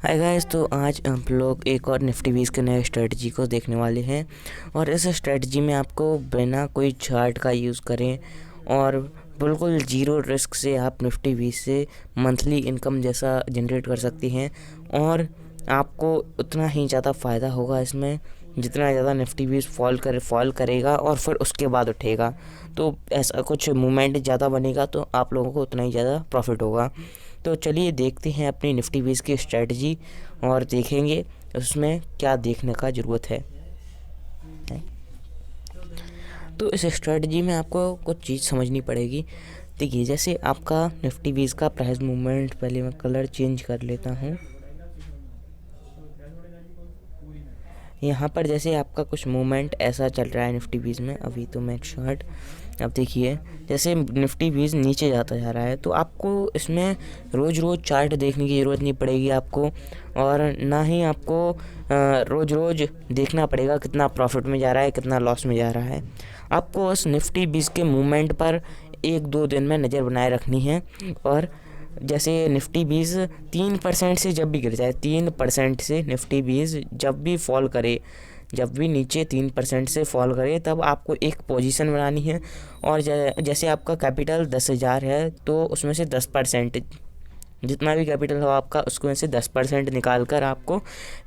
Hi guys, तो आज हम लोग एक और निफ्टी 20 के नए स्ट्रेटजी को देखने वाले हैं। और इस स्ट्रेटजी में आपको बिना कोई चार्ट का यूज़ करें और बिल्कुल ज़ीरो रिस्क से आप निफ्टी 20 से मंथली इनकम जैसा जनरेट कर सकती हैं। और आपको उतना ही ज़्यादा फ़ायदा होगा इसमें जितना ज़्यादा निफ्टी 20 फॉल करेगा और फिर उसके बाद उठेगा। तो ऐसा कुछ मूवमेंट ज़्यादा बनेगा तो आप लोगों को उतना ही ज़्यादा प्रॉफिट होगा। तो चलिए देखते हैं अपनी निफ्टी 20 की स्ट्रेटजी और देखेंगे उसमें क्या देखने का ज़रूरत है। तो इस स्ट्रेटजी में आपको कुछ चीज़ समझनी पड़ेगी। देखिए, जैसे आपका निफ्टी 20 का प्राइस मूवमेंट, पहले मैं कलर चेंज कर लेता हूँ। यहाँ पर जैसे आपका कुछ मूवमेंट ऐसा चल रहा है निफ्टी 20 में, अभी तो मैं चार्ट, अब देखिए जैसे निफ्टी 20 नीचे जाता जा रहा है तो आपको इसमें रोज़ रोज़ चार्ट देखने की ज़रूरत नहीं पड़ेगी आपको, और ना ही आपको रोज़ रोज़ देखना पड़ेगा कितना प्रॉफिट में जा रहा है कितना लॉस में जा रहा है। आपको उस निफ्टी 20 के मूवमेंट पर 1-2 दिन में नज़र बनाए रखनी है। और जैसे निफ्टी 20 3% से जब भी गिर जाए, 3% से निफ्टी 20 जब भी फॉल करे, जब भी नीचे 3% से फॉल करे, तब आपको एक पोजीशन बनानी है। और जैसे आपका कैपिटल 10,000 है तो उसमें से 10%, जितना भी कैपिटल हो आपका उसमें से 10% निकाल कर आपको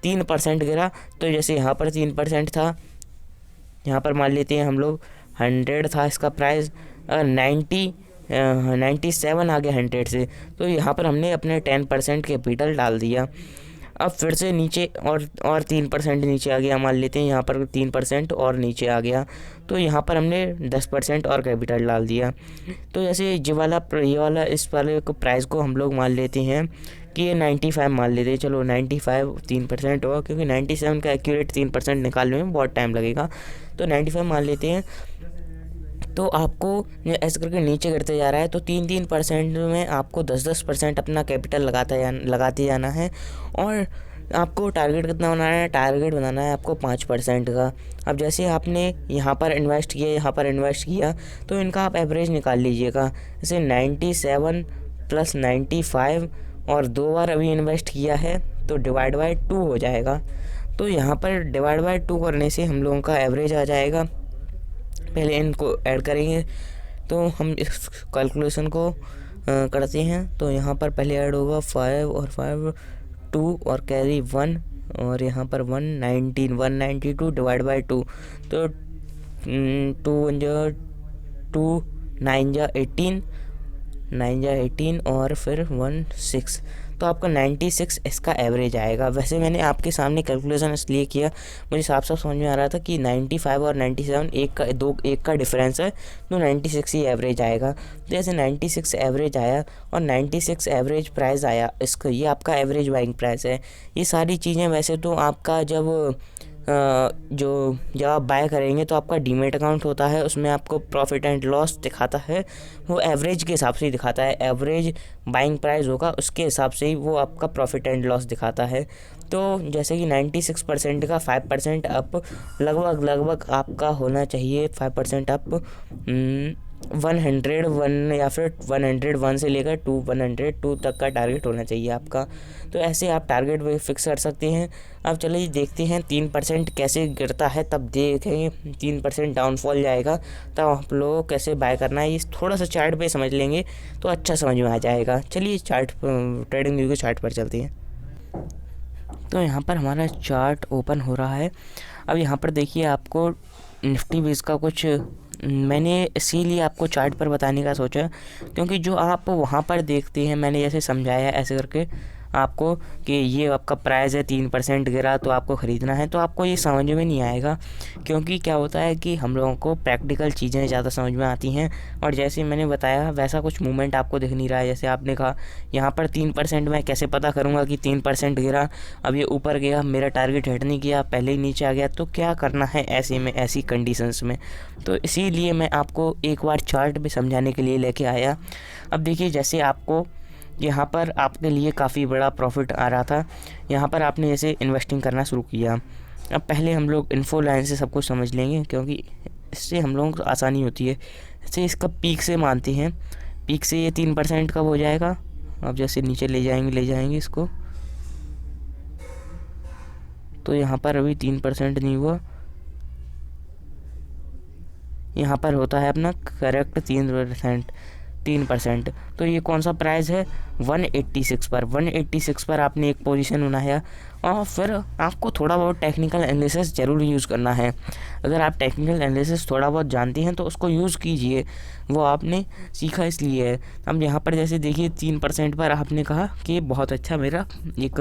3% गिरा, तो जैसे यहाँ पर 3% था, यहाँ पर मान लेते हैं हम लोग 100 था इसका प्राइस, 97 आ गया 100 से, तो यहाँ पर हमने अपने 10% कैपिटल डाल दिया। अब फिर से नीचे और 3% नीचे आ गया, मान लेते हैं यहाँ पर 3% और नीचे आ गया, तो यहाँ पर हमने 10% और कैपिटल डाल दिया। तो जैसे ये वाला इस वाले को प्राइस को हम लोग मान लेते हैं कि ये 95 मान लेते हैं। चलो 95 3% होगा, क्योंकि 97 का एक्यूरेट 3% निकालने में बहुत टाइम लगेगा, तो 95 मान लेते हैं। तो आपको ऐसे करके नीचे गिरते जा रहा है तो 3% में आपको 10% अपना कैपिटल लगाते जाना है। और आपको टारगेट कितना बनाना है? टारगेट बनाना है आपको 5% का। अब जैसे आपने यहाँ पर इन्वेस्ट किया, यहाँ पर इन्वेस्ट किया, तो इनका आप एवरेज निकाल लीजिएगा। जैसे 97 + 95, और 2 बार अभी इन्वेस्ट किया है तो डिवाइड बाय 2 हो जाएगा। तो यहाँ पर डिवाइड बाय 2 करने से हम लोगों का एवरेज आ जाएगा। पहले इनको ऐड करेंगे तो हम इस कैलकुलेशन को करते हैं। तो यहाँ पर पहले ऐड होगा 5 और 5 2 और कैरी 1, और यहाँ पर 192 डिवाइड बाई 2, तो 2 1 जा 2, 9 जा 18, 9 जा 18 और फिर 1 6, तो आपका 96 इसका एवरेज आएगा। वैसे मैंने आपके सामने कैलकुलेशन इसलिए किया, मुझे साफ साफ समझ में आ रहा था कि 95 और 97 एक का डिफरेंस है, तो 96 ही एवरेज आएगा। तो जैसे 96 एवरेज आया और 96 एवरेज प्राइस आया, इसका ये आपका एवरेज बाइंग प्राइस है। ये सारी चीज़ें वैसे तो आपका जब आप बाय करेंगे तो आपका डीमेट अकाउंट होता है, उसमें आपको प्रॉफिट एंड लॉस दिखाता है, वो एवरेज के हिसाब से ही दिखाता है। एवरेज बाइंग प्राइस होगा उसके हिसाब से ही वो आपका प्रॉफिट एंड लॉस दिखाता है। तो जैसे कि 96% का 5% अप लगभग आपका होना चाहिए। 5% अप 101 या फिर 101 से लेकर 102 तक का टारगेट होना चाहिए आपका। तो ऐसे आप टारगेट फिक्स कर सकते हैं। अब चलिए देखते हैं 3% कैसे गिरता है, तब देखेंगे 3% डाउनफॉल जाएगा तब आप लोगों को कैसे बाय करना है। ये थोड़ा सा चार्ट पे समझ लेंगे तो अच्छा समझ में आ जाएगा। चलिए ट्रेडिंग व्यू के चार्ट पर चलते हैं। तो यहाँ पर हमारा चार्ट ओपन हो रहा है। अब यहाँ पर देखिए, आपको निफ्टी 20 का कुछ मैंने इसीलिए आपको चार्ट पर बताने का सोचा, क्योंकि जो आप वहाँ पर देखते हैं, मैंने जैसे समझाया ऐसे करके आपको कि ये आपका प्राइस है 3% गिरा तो आपको ख़रीदना है, तो आपको ये समझ में नहीं आएगा। क्योंकि क्या होता है कि हम लोगों को प्रैक्टिकल चीज़ें ज़्यादा समझ में आती हैं, और जैसे मैंने बताया वैसा कुछ मूवमेंट आपको दिख नहीं रहा है। जैसे आपने कहा यहाँ पर 3%, मैं कैसे पता करूँगा कि 3% गिरा, अब ये ऊपर गया, मेरा टारगेट हिट नहीं किया, पहले ही नीचे आ गया, तो क्या करना है ऐसे में, ऐसी कंडीशंस में। तो इसीलिए मैं आपको एक बार चार्ट में समझाने के लिए लेके आया। अब देखिए, जैसे आपको यहाँ पर आपके लिए काफ़ी बड़ा प्रॉफिट आ रहा था, यहाँ पर आपने जैसे इन्वेस्टिंग करना शुरू किया। अब पहले हम लोग इन्फो लाइन से सब कुछ समझ लेंगे, क्योंकि इससे हम लोगों को आसानी होती है। जैसे इसका पीक से मानते हैं, पीक से ये 3% कब हो जाएगा। अब जैसे नीचे ले जाएंगे इसको, तो यहाँ पर अभी 3% नहीं हुआ, यहाँ पर होता है अपना करेक्ट 3%। तो ये कौन सा प्राइस है, 186 पर। 186 पर आपने एक पोजीशन बनाया और फिर आपको थोड़ा बहुत टेक्निकल एनालिसिस ज़रूर यूज़ करना है। अगर आप टेक्निकल एनालिसिस थोड़ा बहुत जानते हैं तो उसको यूज़ कीजिए, वो आपने सीखा इसलिए है। अब यहाँ पर जैसे देखिए 3% पर आपने कहा कि बहुत अच्छा मेरा एक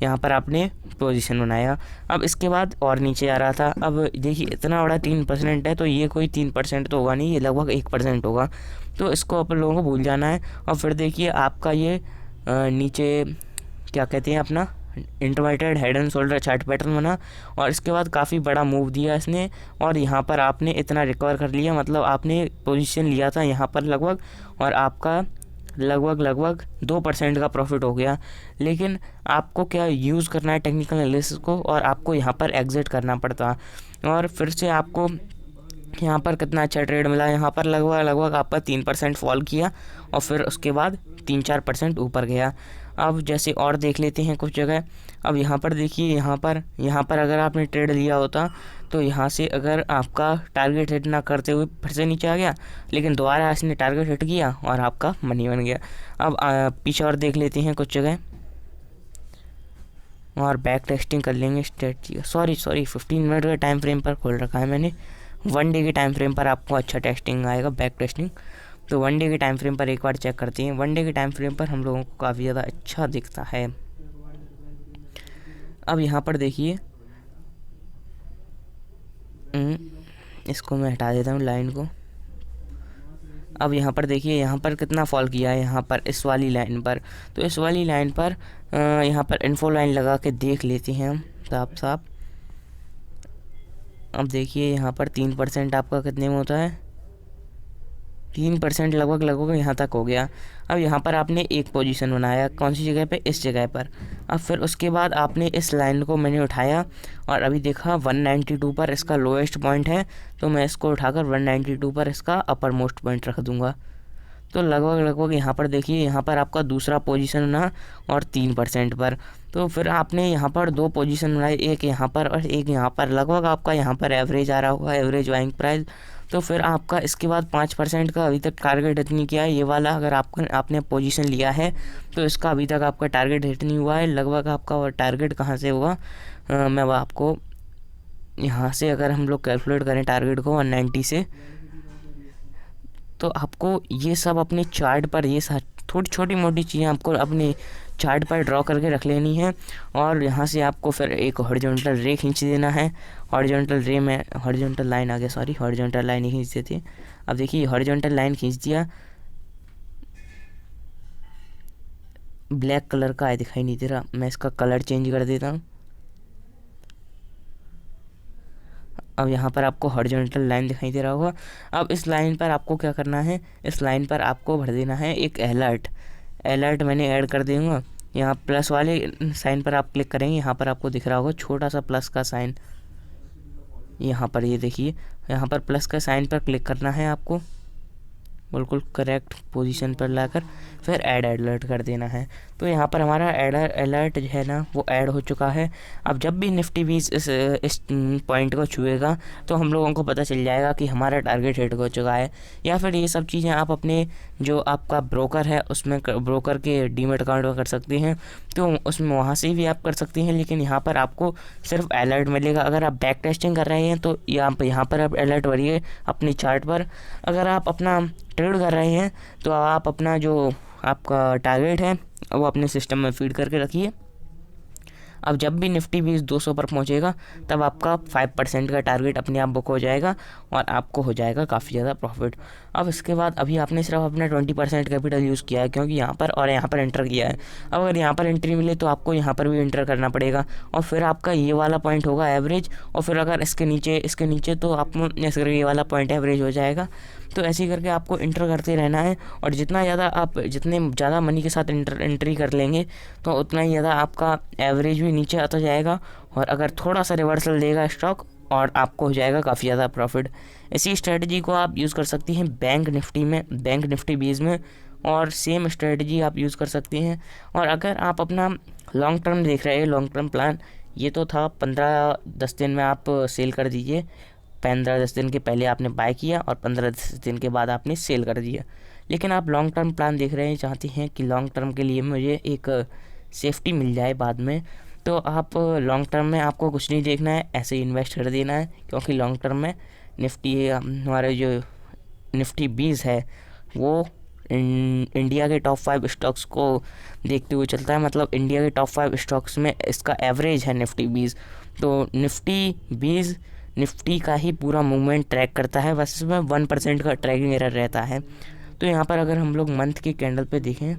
यहाँ पर आपने पोजीशन बनाया। अब इसके बाद और नीचे आ रहा था। अब देखिए इतना बड़ा 3% है, तो ये कोई 3% तो होगा नहीं, ये लगभग 1% होगा। तो इसको अपन लोगों को भूल जाना है। और फिर देखिए आपका ये नीचे क्या कहते हैं अपना intermediate head and shoulder chart pattern बना और इसके बाद काफ़ी बड़ा मूव दिया इसने और यहाँ पर आपने इतना रिकवर कर लिया, मतलब आपने पोजीशन लिया था यहाँ पर लगभग, और आपका लगभग 2% का प्रॉफिट हो गया। लेकिन आपको क्या यूज़ करना है टेक्निकल एनालिसिस को, और आपको यहाँ पर एग्जिट करना पड़ता और फिर से आपको यहाँ पर कितना अच्छा ट्रेड मिला। यहाँ पर लगभग आपका 3% फॉल किया और फिर उसके बाद 3-4% ऊपर गया। अब जैसे और देख लेते हैं कुछ जगह। अब यहाँ पर देखिए, यहाँ पर अगर आपने ट्रेड लिया होता तो यहाँ से अगर आपका टारगेट हिट ना करते हुए फिर से नीचे आ गया, लेकिन दोबारा इसने टारगेट हिट किया और आपका मनी बन गया। अब पीछे और देख लेते हैं कुछ जगह और बैक टेस्टिंग कर लेंगे स्ट्रेटजी। सॉरी 15 मिनट के टाइम फ्रेम पर खोल रखा है मैंने। 1 डे के टाइम फ्रेम पर आपको अच्छा टेस्टिंग आएगा, बैक टेस्टिंग। तो 1 डे के टाइम फ्रेम पर एक बार चेक करते हैं। 1 डे के टाइम फ्रेम पर हम लोगों को काफ़ी ज़्यादा अच्छा दिखता है। अब यहाँ पर देखिए, इसको मैं हटा देता हूँ लाइन को। अब यहाँ पर देखिए, यहाँ पर कितना फॉल किया है, यहाँ पर इस वाली लाइन पर। तो इस वाली लाइन पर यहाँ पर इन्फो लाइन लगा के देख लेते हैं हम साफ। अब देखिए यहाँ पर 3% आपका कितने में होता है, 3% लगभग यहाँ तक हो गया। अब यहाँ पर आपने एक पोजीशन बनाया, कौन सी जगह पे, इस जगह पर। अब फिर उसके बाद आपने इस लाइन को मैंने उठाया और अभी देखा 192 पर इसका लोएस्ट पॉइंट है, तो मैं इसको उठाकर 192 पर इसका अपर मोस्ट पॉइंट रख दूँगा। तो लगभग यहाँ पर देखिए, यहाँ पर आपका दूसरा पोजीशन बना और 3% पर। तो फिर आपने यहाँ पर 2 पोजीशन बनाए, एक यहाँ पर और एक यहाँ पर। लगभग आपका यहाँ पर एवरेज आ रहा होगा, एवरेज बाइंग प्राइस। तो फिर आपका इसके बाद 5% का अभी तक टारगेट हिट नहीं किया है। ये वाला अगर आपने पोजीशन लिया है तो इसका अभी तक आपका टारगेट हिट नहीं हुआ है। लगभग आपका वो टारगेट कहाँ से हुआ, मैं वो आपको यहाँ से अगर हम लोग कैलकुलेट करें टारगेट को 190 से, तो आपको ये सब अपने चार्ट पर, ये थोड़ी छोटी मोटी चीज़ें आपको अपने चार्ट पर ड्रॉ करके रख लेनी है। और यहाँ से आपको फिर एक हॉरिजॉन्टल रे खींच देना है। हॉरिजॉन्टल रे में हॉरिजॉन्टल लाइन आ गया, सॉरी हॉरिजॉन्टल लाइन ही खींच देते। अब देखिए हॉरिजॉन्टल लाइन खींच दिया, ब्लैक कलर का है, दिखाई नहीं दे रहा, मैं इसका कलर चेंज कर देता हूँ। अब यहाँ पर आपको हॉरिजॉन्टल लाइन दिखाई दे रहा होगा। अब इस लाइन पर आपको क्या करना है, इस लाइन पर आपको भर देना है एक अलर्ट मैंने ऐड कर दूँगा। यहाँ प्लस वाले साइन पर आप क्लिक करेंगे, यहाँ पर आपको दिख रहा होगा छोटा सा प्लस का साइन, यहाँ पर ये देखिए, यहाँ पर प्लस का साइन पर क्लिक करना है आपको, बिल्कुल करेक्ट पोजीशन पर लाकर फिर ऐड अलर्ट कर देना है। तो यहाँ पर हमारा अलर्ट जो है ना वो ऐड हो चुका है। अब जब भी निफ्टी 20 इस पॉइंट को छुएगा तो हम लोगों को पता चल जाएगा कि हमारा टारगेट हिट हो चुका है। या फिर ये सब चीज़ें आप अपने जो आपका ब्रोकर है उसमें, ब्रोकर के डीमैट अकाउंट में कर सकते हैं, तो उसमें वहाँ से भी आप कर सकते हैं। लेकिन यहाँ पर आपको सिर्फ अलर्ट मिलेगा। अगर आप बैक टेस्टिंग कर रहे हैं तो यहाँ पर आप अलर्ट भरिए अपने चार्ट पर। अगर आप अपना ट्रेड कर रहे हैं तो आप अपना जो आपका टारगेट है वो अपने सिस्टम में फीड करके रखिए। अब जब भी निफ्टी 20 200 पर पहुंचेगा तब आपका 5% का टारगेट अपने आप बुक हो जाएगा और आपको हो जाएगा काफ़ी ज़्यादा प्रॉफिट। अब इसके बाद अभी आपने सिर्फ अपना 20% कैपिटल यूज़ किया है, क्योंकि यहाँ पर और यहाँ पर एंटर किया है। अब अगर यहाँ पर एंट्री मिले तो आपको यहाँ पर भी एंटर करना पड़ेगा और फिर आपका ये वाला पॉइंट होगा एवरेज, और फिर अगर इसके नीचे तो आप ये वाला पॉइंट एवरेज हो जाएगा। तो ऐसे ही करके आपको इंटर करते रहना है, और जितने ज़्यादा मनी के साथ एंट्री कर लेंगे तो उतना ही ज़्यादा आपका एवरेज भी नीचे आता जाएगा, और अगर थोड़ा सा रिवर्सल देगा स्टॉक और आपको हो जाएगा काफ़ी ज़्यादा प्रॉफिट। इसी स्ट्रेटजी को आप यूज़ कर सकती हैं बैंक निफ्टी 20 में, और सेम स्ट्रेटजी आप यूज़ कर सकती हैं। और अगर आप अपना लॉन्ग टर्म देख रहे हैं, लॉन्ग टर्म प्लान, ये तो था 15-10 दिन में आप सेल कर दीजिए। 15-10 दिन के पहले आपने बाय किया और 15-10 दिन के बाद आपने सेल कर दिया। लेकिन आप लॉन्ग टर्म प्लान देख रहे हैं, चाहते हैं कि लॉन्ग टर्म के लिए मुझे एक सेफ्टी मिल जाए बाद में, तो आप लॉन्ग टर्म में आपको कुछ नहीं देखना है, ऐसे ही इन्वेस्ट कर देना है। क्योंकि लॉन्ग टर्म में निफ्टी, हमारे जो निफ्टी 20 है वो इंडिया के टॉप 5 स्टॉक्स को देखते हुए चलता है। मतलब इंडिया के टॉप 5 स्टॉक्स में इसका एवरेज है निफ्टी 20। तो निफ्टी 20 निफ्टी का ही पूरा मूवमेंट ट्रैक करता है, बस इसमें 1% का ट्रैकिंग एरर रहता है। तो यहाँ पर अगर हम लोग मंथ की कैंडल पे देखें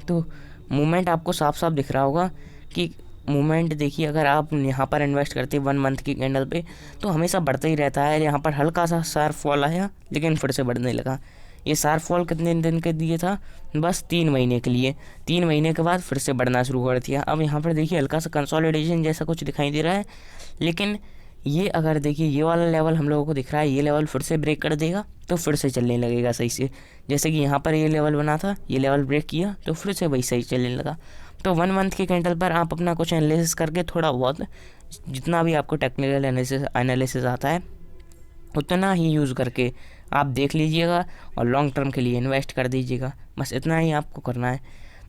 तो मूवमेंट आपको साफ साफ दिख रहा होगा कि मूवमेंट देखिए, अगर आप यहाँ पर इन्वेस्ट करते हैं 1 मंथ की कैंडल पे तो हमेशा बढ़ता ही रहता है। यहाँ पर हल्का सा शार्प फॉल आया लेकिन फिर से बढ़ने लगा। ये शार्प फॉल कितने दिन के लिए था? बस 3 महीने के लिए। 3 महीने के बाद फिर से बढ़ना शुरू कर दिया। अब यहाँ पर देखिए हल्का सा कंसोलिडेशन जैसा कुछ दिखाई दे रहा है, लेकिन ये अगर देखिए ये वाला लेवल हम लोगों को दिख रहा है, ये लेवल फिर से ब्रेक कर देगा तो फिर से चलने लगेगा सही से। जैसे कि यहाँ पर ये लेवल बना था, ये लेवल ब्रेक किया तो फिर से वही सही चलने लगा। तो 1 मंथ के कैंडल पर आप अपना कुछ एनालिसिस करके थोड़ा बहुत, जितना भी आपको टेक्निकल एनालिसिस आता है उतना ही यूज़ करके आप देख लीजिएगा और लॉन्ग टर्म के लिए इन्वेस्ट कर दीजिएगा। बस इतना ही आपको करना है।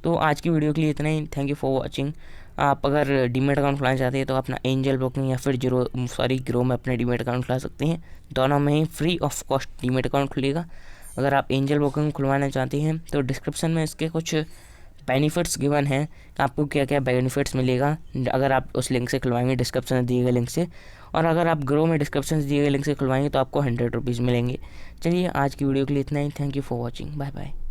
तो आज की वीडियो के लिए इतना ही। Thank you for watching. आप अगर डीमेट अकाउंट खुलाना चाहते हैं तो अपना एंजल ब्रोकिंग या फिर ग्रो में अपने डीमेट अकाउंट खुला सकते हैं। दोनों में ही free of cost demat account खुलेगा। अगर आप एंजल ब्रोकिंग खुलवाना चाहते हैं तो डिस्क्रिप्शन में इसके कुछ बेनिफिट्स गिवन हैं, आपको क्या क्या बेनिफिट्स मिलेगा अगर आप उस लिंक से खुलवाएंगे, डिस्क्रिप्शन में दिए गए लिंक से। और अगर आप ग्रो में डिस्क्रिप्शन से दिए गए लिंक से खुलवाएंगे तो आपको 100 रुपीज़ मिलेंगे। चलिए आज की वीडियो के लिए इतना ही। Thank you for watching. Bye bye.